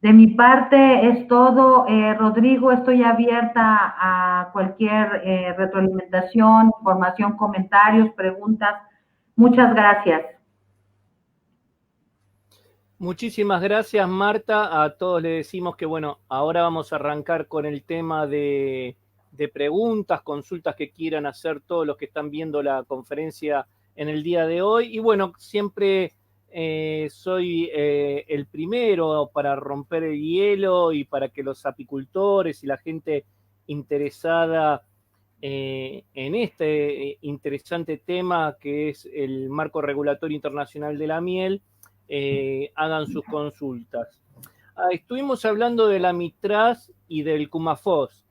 De mi parte es todo. Rodrigo, estoy abierta a cualquier retroalimentación, información, comentarios, preguntas. Muchas gracias. Muchísimas gracias, Marta. A todos les decimos que, bueno, ahora vamos a arrancar con el tema de preguntas, consultas que quieran hacer todos los que están viendo la conferencia en el día de hoy. Y bueno, siempre soy el primero para romper el hielo y para que los apicultores y la gente interesada en este interesante tema que es el marco regulatorio internacional de la miel, hagan sus consultas. Estuvimos hablando de la mitraz y del Cumafos.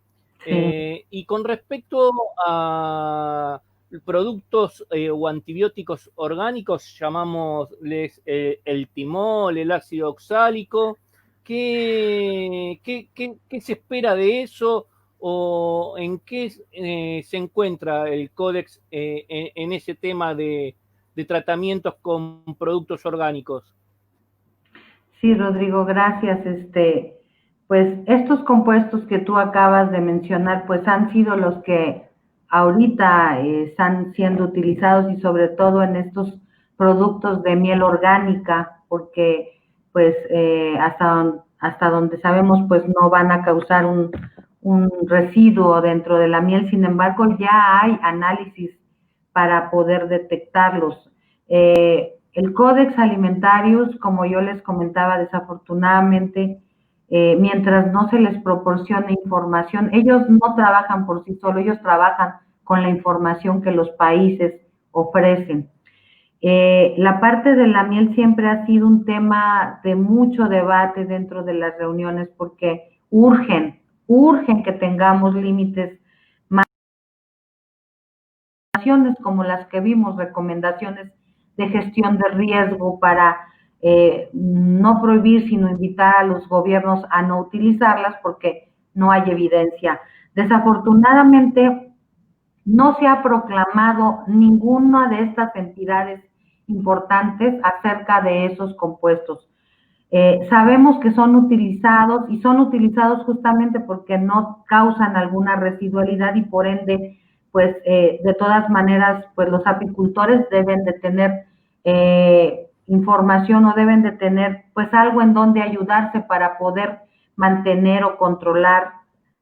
Sí. Y con respecto a productos o antibióticos orgánicos, llamámosles el timol, el ácido oxálico, ¿qué se espera de eso? ¿O en qué se encuentra el Códex en ese tema de tratamientos con productos orgánicos? Sí, Rodrigo, gracias. Pues estos compuestos que tú acabas de mencionar, pues han sido los que ahorita están siendo utilizados y sobre todo en estos productos de miel orgánica, porque pues hasta donde sabemos pues no van a causar un residuo dentro de la miel. Sin embargo, ya hay análisis para poder detectarlos. El Codex Alimentarius, como yo les comentaba, desafortunadamente, mientras no se les proporcione información, ellos no trabajan por sí solos, ellos trabajan con la información que los países ofrecen. La parte de la miel siempre ha sido un tema de mucho debate dentro de las reuniones porque urgen que tengamos límites más como las que vimos, recomendaciones de gestión de riesgo para no prohibir, sino invitar a los gobiernos a no utilizarlas porque no hay evidencia. Desafortunadamente, no se ha proclamado ninguna de estas entidades importantes acerca de esos compuestos. Sabemos que son utilizados y son utilizados justamente porque no causan alguna residualidad y por ende pues de todas maneras, pues los apicultores deben de tener información o deben de tener pues algo en donde ayudarse para poder mantener o controlar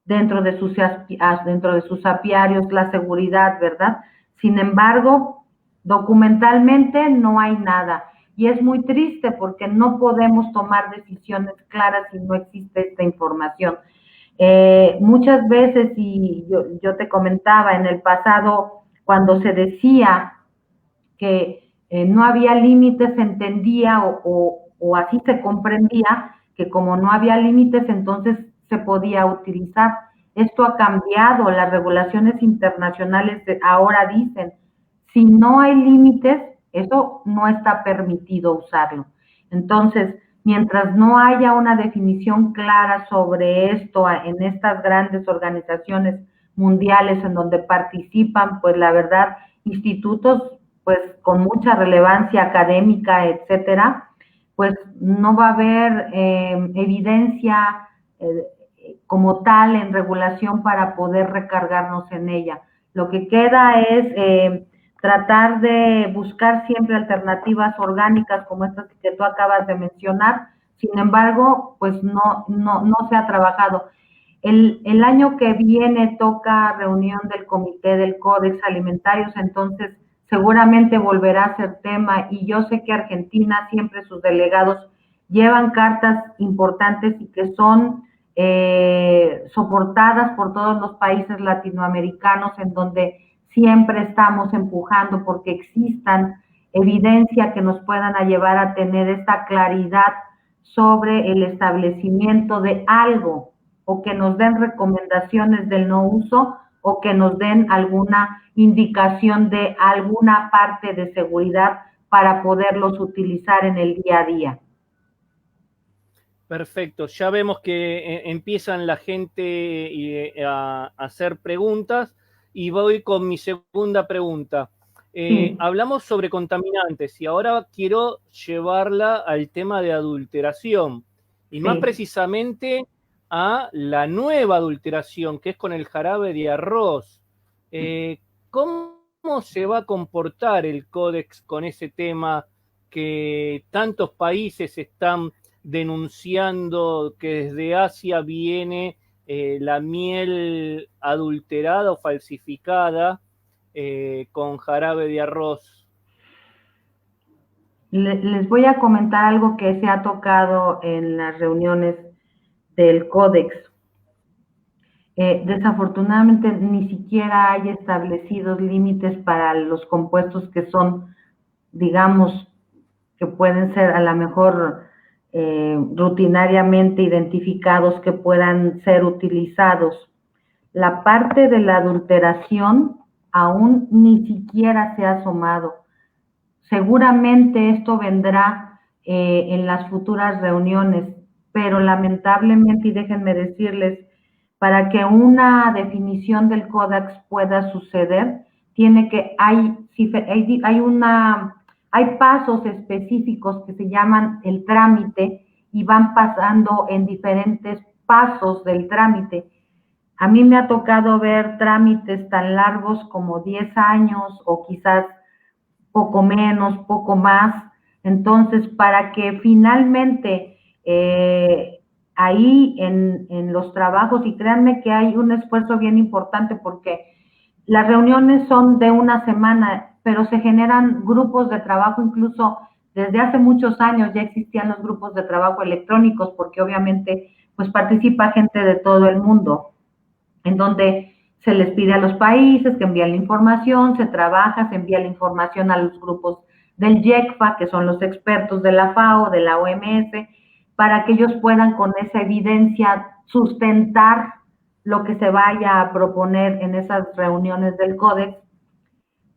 dentro de sus apiarios la seguridad, ¿verdad? Sin embargo, documentalmente no hay nada. Y es muy triste porque no podemos tomar decisiones claras si no existe esta información. Muchas veces, y yo te comentaba en el pasado, cuando se decía que no había límites, se entendía o así se comprendía que como no había límites, entonces se podía utilizar. Esto ha cambiado, las regulaciones internacionales ahora dicen, si no hay límites, eso no está permitido usarlo. Entonces, mientras no haya una definición clara sobre esto en estas grandes organizaciones mundiales en donde participan, pues la verdad, institutos pues con mucha relevancia académica, etcétera, pues no va a haber evidencia como tal en regulación para poder recargarnos en ella. Lo que queda es tratar de buscar siempre alternativas orgánicas como estas que tú acabas de mencionar. Sin embargo, pues no se ha trabajado. El año que viene toca reunión del comité del Códex Alimentarios, entonces seguramente volverá a ser tema y yo sé que Argentina siempre sus delegados llevan cartas importantes y que son soportadas por todos los países latinoamericanos en donde siempre estamos empujando porque existan evidencia que nos puedan llevar a tener esta claridad sobre el establecimiento de algo o que nos den recomendaciones del no uso o que nos den alguna indicación de alguna parte de seguridad para poderlos utilizar en el día a día. Perfecto, ya vemos que empiezan la gente a hacer preguntas y voy con mi segunda pregunta. Sí. Hablamos sobre contaminantes y ahora quiero llevarla al tema de adulteración. y más precisamente a la nueva adulteración, que es con el jarabe de arroz. ¿Cómo se va a comportar el Códex con ese tema que tantos países están denunciando, que desde Asia viene la miel adulterada o falsificada con jarabe de arroz? Les voy a comentar algo que se ha tocado en las reuniones del Códex. Desafortunadamente ni siquiera hay establecidos límites para los compuestos que son, digamos, que pueden ser a lo mejor rutinariamente identificados, que puedan ser utilizados. La parte de la adulteración aún ni siquiera se ha asomado. Seguramente esto vendrá en las futuras reuniones, pero lamentablemente, y déjenme decirles, para que una definición del Códex pueda suceder, hay pasos específicos que se llaman el trámite y van pasando en diferentes pasos del trámite. A mí me ha tocado ver trámites tan largos como 10 años o quizás poco menos, poco más. Entonces, para que finalmente ahí en los trabajos, y créanme que hay un esfuerzo bien importante porque las reuniones son de una semana, pero se generan grupos de trabajo, incluso desde hace muchos años ya existían los grupos de trabajo electrónicos, porque obviamente pues participa gente de todo el mundo, en donde se les pide a los países que envíen la información, se trabaja, se envía la información a los grupos del YECFA, que son los expertos de la FAO, de la OMS, para que ellos puedan con esa evidencia sustentar lo que se vaya a proponer en esas reuniones del Códex.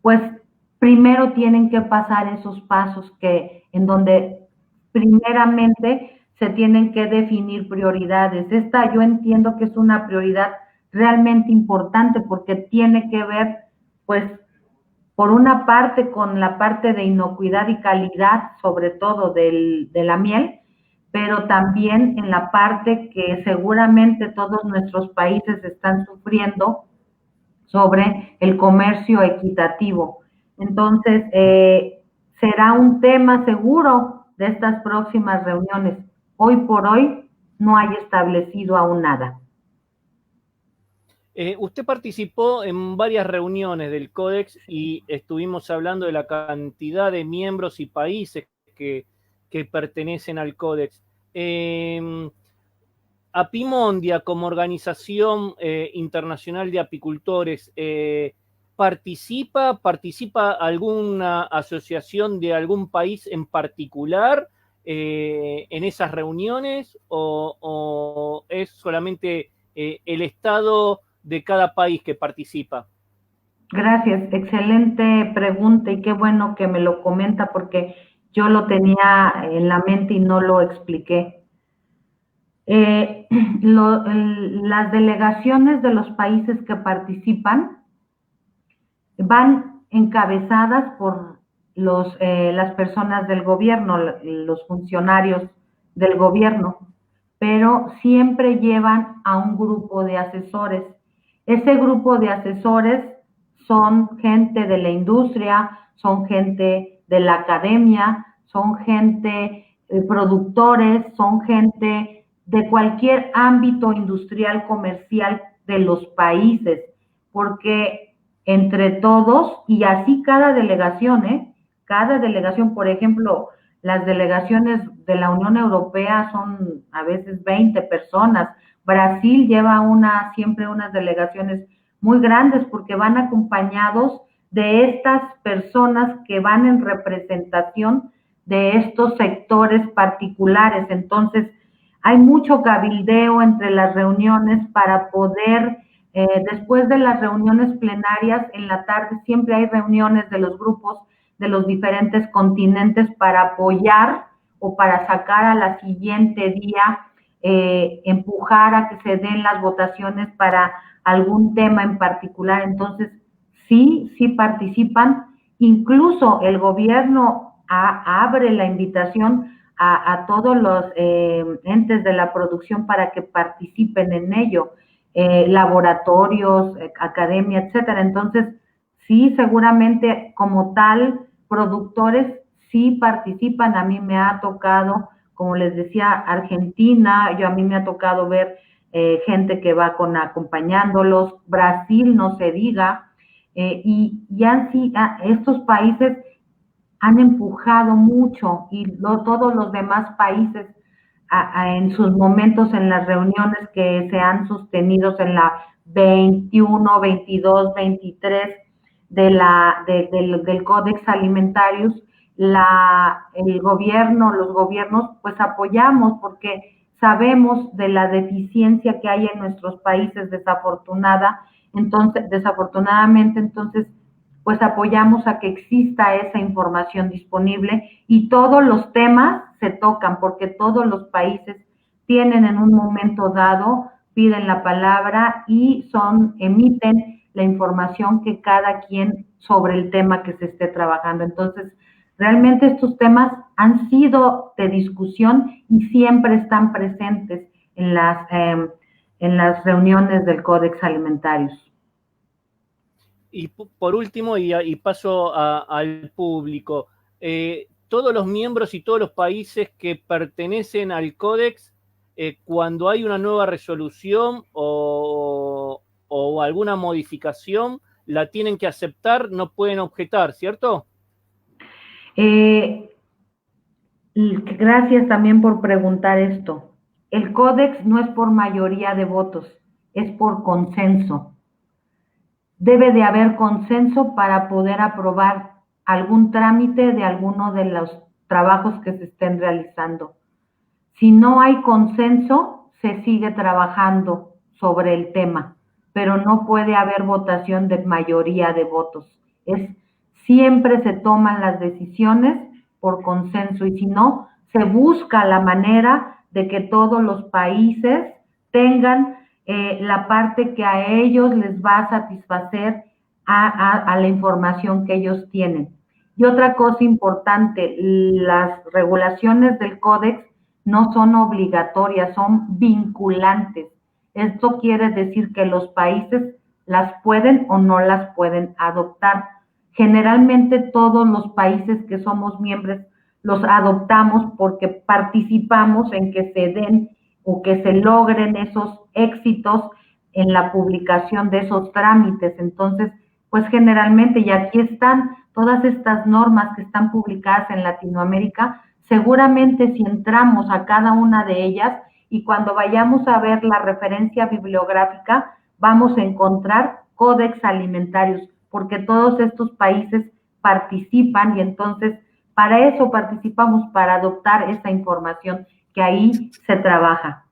Pues primero tienen que pasar esos pasos en donde primeramente se tienen que definir prioridades. Esta yo entiendo que es una prioridad realmente importante porque tiene que ver, pues, por una parte con la parte de inocuidad y calidad, sobre todo de la miel, pero también en la parte que seguramente todos nuestros países están sufriendo sobre el comercio equitativo. Entonces, será un tema seguro de estas próximas reuniones. Hoy por hoy no hay establecido aún nada. Usted participó en varias reuniones del Códex y estuvimos hablando de la cantidad de miembros y países que pertenecen al Códex. Apimondia, como organización internacional de apicultores, ¿participa alguna asociación de algún país en particular en esas reuniones o es solamente el Estado de cada país que participa? Gracias, excelente pregunta y qué bueno que me lo comenta porque yo lo tenía en la mente y no lo expliqué. Las delegaciones de los países que participan van encabezadas por las personas del gobierno, los funcionarios del gobierno, pero siempre llevan a un grupo de asesores. Ese grupo de asesores son gente de la industria, son gente de la academia, son gente productores, son gente de cualquier ámbito industrial, comercial de los países, porque entre todos, y así cada delegación, por ejemplo, las delegaciones de la Unión Europea son a veces 20 personas, Brasil lleva siempre unas delegaciones muy grandes porque van acompañados de estas personas que van en representación de estos sectores particulares. Entonces, hay mucho cabildeo entre las reuniones para poder, después de las reuniones plenarias, en la tarde siempre hay reuniones de los grupos de los diferentes continentes para apoyar o para sacar a la siguiente día, empujar a que se den las votaciones para algún tema en particular. Entonces, sí participan. Incluso el gobierno abre la invitación a todos los entes de la producción para que participen en ello, laboratorios, academia, etcétera. Entonces, sí, seguramente como tal, productores sí participan. A mí me ha tocado, como les decía, Argentina, a mí me ha tocado ver gente que va acompañándolos, Brasil no se diga, y así estos países han empujado mucho y todos los demás países en sus momentos en las reuniones que se han sostenido en la 21, 22, 23 del Codex Alimentarius, el gobierno, los gobiernos, pues apoyamos porque sabemos de la deficiencia que hay en nuestros países desafortunadamente, entonces pues apoyamos a que exista esa información disponible y todos los temas se tocan porque todos los países tienen en un momento dado, piden la palabra y emiten la información que cada quien sobre el tema que se esté trabajando. Entonces, realmente estos temas han sido de discusión y siempre están presentes en las reuniones del Codex Alimentarius. Y por último, y paso al público, todos los miembros y todos los países que pertenecen al Códex, cuando hay una nueva resolución o alguna modificación, la tienen que aceptar, no pueden objetar, ¿cierto? Gracias también por preguntar esto. El Códex no es por mayoría de votos, es por consenso. Debe de haber consenso para poder aprobar algún trámite de alguno de los trabajos que se estén realizando. Si no hay consenso, se sigue trabajando sobre el tema, pero no puede haber votación de mayoría de votos. Siempre se toman las decisiones por consenso y si no, se busca la manera de que todos los países tengan la parte que a ellos les va a satisfacer a la información que ellos tienen. Y otra cosa importante, las regulaciones del Códex no son obligatorias, son vinculantes. Esto quiere decir que los países las pueden o no las pueden adoptar. Generalmente todos los países que somos miembros los adoptamos porque participamos en que se den o que se logren esos éxitos en la publicación de esos trámites. Entonces, pues generalmente, y aquí están todas estas normas que están publicadas en Latinoamérica, seguramente si entramos a cada una de ellas y cuando vayamos a ver la referencia bibliográfica, vamos a encontrar Codex Alimentarius, porque todos estos países participan y entonces para eso participamos, para adoptar esta información que ahí se trabaja.